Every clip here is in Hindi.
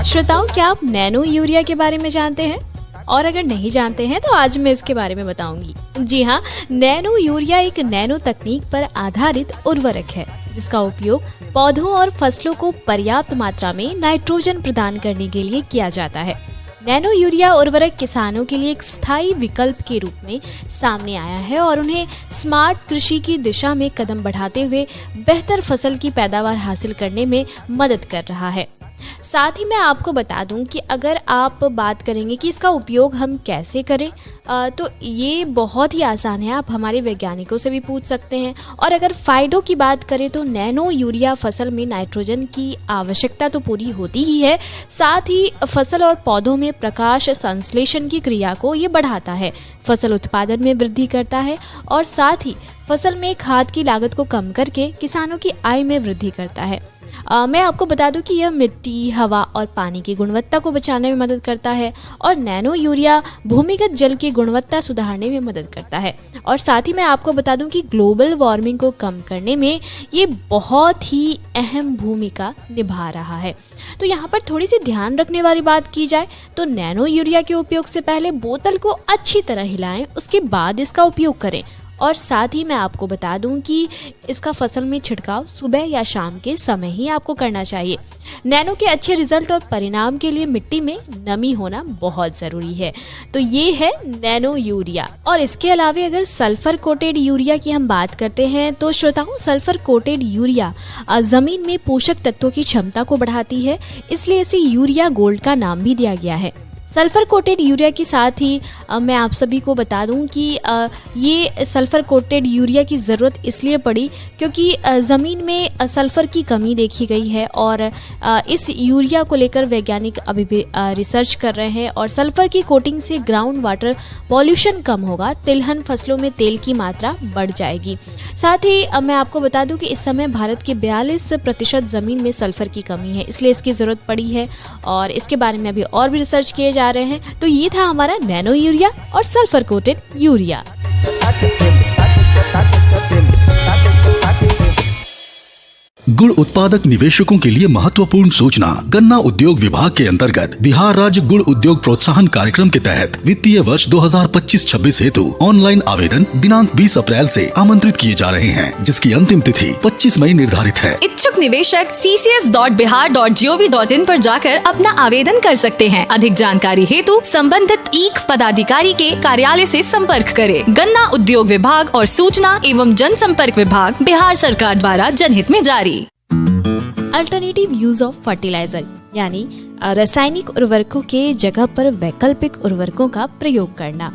श्रोताओं, क्या आप नैनो यूरिया के बारे में जानते हैं? और अगर नहीं जानते हैं तो आज मैं इसके बारे में बताऊंगी। जी हाँ, नैनो यूरिया एक नैनो तकनीक पर आधारित उर्वरक है जिसका उपयोग पौधों और फसलों को पर्याप्त मात्रा में नाइट्रोजन प्रदान करने के लिए किया जाता है। नैनो यूरिया उर्वरक किसानों के लिए एक स्थायी विकल्प के रूप में सामने आया है और उन्हें स्मार्ट कृषि की दिशा में कदम बढ़ाते हुए बेहतर फसल की पैदावार हासिल करने में मदद कर रहा है। साथ ही मैं आपको बता दूं कि अगर आप बात करेंगे कि इसका उपयोग हम कैसे करें, तो ये बहुत ही आसान है। आप हमारे वैज्ञानिकों से भी पूछ सकते हैं। और अगर फ़ायदों की बात करें तो नैनो यूरिया फसल में नाइट्रोजन की आवश्यकता तो पूरी होती ही है, साथ ही फसल और पौधों में प्रकाश संश्लेषण की क्रिया को ये बढ़ाता है, फसल उत्पादन में वृद्धि करता है और साथ ही फसल में खाद की लागत को कम करके किसानों की आय में वृद्धि करता है। मैं आपको बता दूं कि यह मिट्टी, हवा और पानी की गुणवत्ता को बचाने में मदद करता है और नैनो यूरिया भूमिगत जल की गुणवत्ता सुधारने में मदद करता है। और साथ ही मैं आपको बता दूं कि ग्लोबल वार्मिंग को कम करने में ये बहुत ही अहम भूमिका निभा रहा है। तो यहाँ पर थोड़ी सी ध्यान रखने वाली बात की जाए तो नैनो यूरिया के उपयोग से पहले बोतल को अच्छी तरह हिलाएं, उसके बाद इसका उपयोग करें। और साथ ही मैं आपको बता दूं कि इसका फसल में छिड़काव सुबह या शाम के समय ही आपको करना चाहिए। नैनो के अच्छे रिजल्ट और परिणाम के लिए मिट्टी में नमी होना बहुत ज़रूरी है। तो ये है नैनो यूरिया। और इसके अलावा अगर सल्फर कोटेड यूरिया की हम बात करते हैं तो श्रोताओं, सल्फर कोटेड यूरिया ज़मीन में पोषक तत्वों की क्षमता को बढ़ाती है, इसलिए इसे यूरिया गोल्ड का नाम भी दिया गया है। सल्फर कोटेड यूरिया के साथ ही मैं आप सभी को बता दूं कि ये सल्फर कोटेड यूरिया की ज़रूरत इसलिए पड़ी क्योंकि ज़मीन में सल्फर की कमी देखी गई है और इस यूरिया को लेकर वैज्ञानिक अभी भी रिसर्च कर रहे हैं। और सल्फर की कोटिंग से ग्राउंड वाटर पॉल्यूशन कम होगा, तिलहन फसलों में तेल की मात्रा बढ़ जाएगी। साथ ही मैं आपको बता दूं कि इस समय भारत के 42% ज़मीन में सल्फर की कमी है, इसलिए इसकी ज़रूरत पड़ी है और इसके बारे में अभी और भी रिसर्च किए जा रहे हैं। तो ये था हमारा नैनो यूरिया और सल्फर कोटेड यूरिया। गुड़ उत्पादक निवेशकों के लिए महत्वपूर्ण सूचना। गन्ना उद्योग विभाग के अंतर्गत बिहार राज्य गुड़ उद्योग प्रोत्साहन कार्यक्रम के तहत वित्तीय वर्ष 2025-26 हेतु ऑनलाइन आवेदन दिनांक 20 अप्रैल से आमंत्रित किए जा रहे हैं, जिसकी अंतिम तिथि 25 मई निर्धारित है। इच्छुक निवेशक ccs.bihar.gov.in पर जाकर अपना आवेदन कर सकते हैं। अधिक जानकारी हेतु संबंधित ईख पदाधिकारी के कार्यालय से संपर्क करें। गन्ना उद्योग विभाग और सूचना एवं जनसंपर्क विभाग बिहार सरकार द्वारा जनहित में जारी। अल्टरनेटिव यूज ऑफ फर्टिलाइजर यानी रासायनिक उर्वरकों के जगह पर वैकल्पिक उर्वरकों का प्रयोग करना।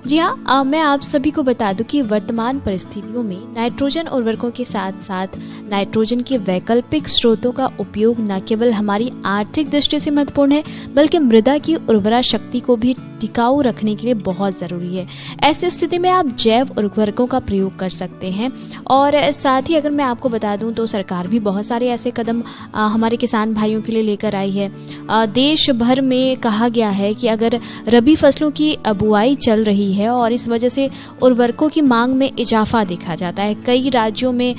जी हाँ, मैं आप सभी को बता दूं कि वर्तमान परिस्थितियों में नाइट्रोजन उर्वरकों के साथ साथ नाइट्रोजन के वैकल्पिक स्रोतों का उपयोग न केवल हमारी आर्थिक दृष्टि से महत्वपूर्ण है बल्कि मृदा की उर्वरा शक्ति को भी टिकाऊ रखने के लिए बहुत ज़रूरी है। ऐसी स्थिति में आप जैव उर्वरकों का प्रयोग कर सकते हैं। और साथ ही अगर मैं आपको बता दूं तो सरकार भी बहुत सारे ऐसे कदम हमारे किसान भाइयों के लिए लेकर आई है। देश भर में कहा गया है कि अगर रबी फसलों की बुआई चल रही है और इस वजह से उर्वरकों की मांग में इजाफा देखा जाता है, कई राज्यों में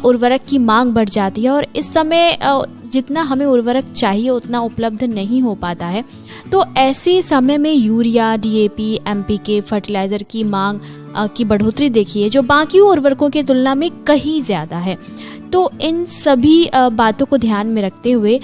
उर्वरक की मांग बढ़ जाती है और इस समय जितना हमें उर्वरक चाहिए उतना उपलब्ध नहीं हो पाता है। तो ऐसे समय में यूरिया, डीएपी, एमपीके फर्टिलाइजर की मांग की बढ़ोतरी देखिए जो बाकी उर्वरकों की तुलना में कहीं ज़्यादा है। तो इन सभी बातों को ध्यान में रखते हुए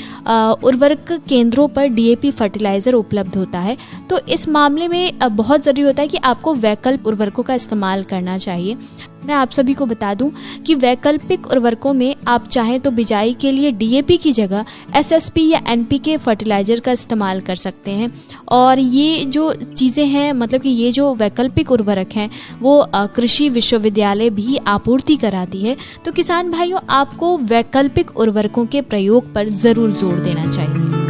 उर्वरक केंद्रों पर डीएपी फर्टिलाइज़र उपलब्ध होता है। तो इस मामले में बहुत ज़रूरी होता है कि आपको वैकल्पिक उर्वरकों का इस्तेमाल करना चाहिए। मैं आप सभी को बता दूं कि वैकल्पिक उर्वरकों में आप चाहें तो बिजाई के लिए डीएपी की जगह एसएसपी या एनपीके फर्टिलाइज़र का इस्तेमाल कर सकते हैं। और ये जो चीज़ें हैं, मतलब कि ये जो वैकल्पिक उर्वरक हैं वो कृषि विश्वविद्यालय भी आपूर्ति कराती है। तो किसान भाइयों, आपको वैकल्पिक उर्वरकों के प्रयोग पर ज़रूर जोर देना चाहिए।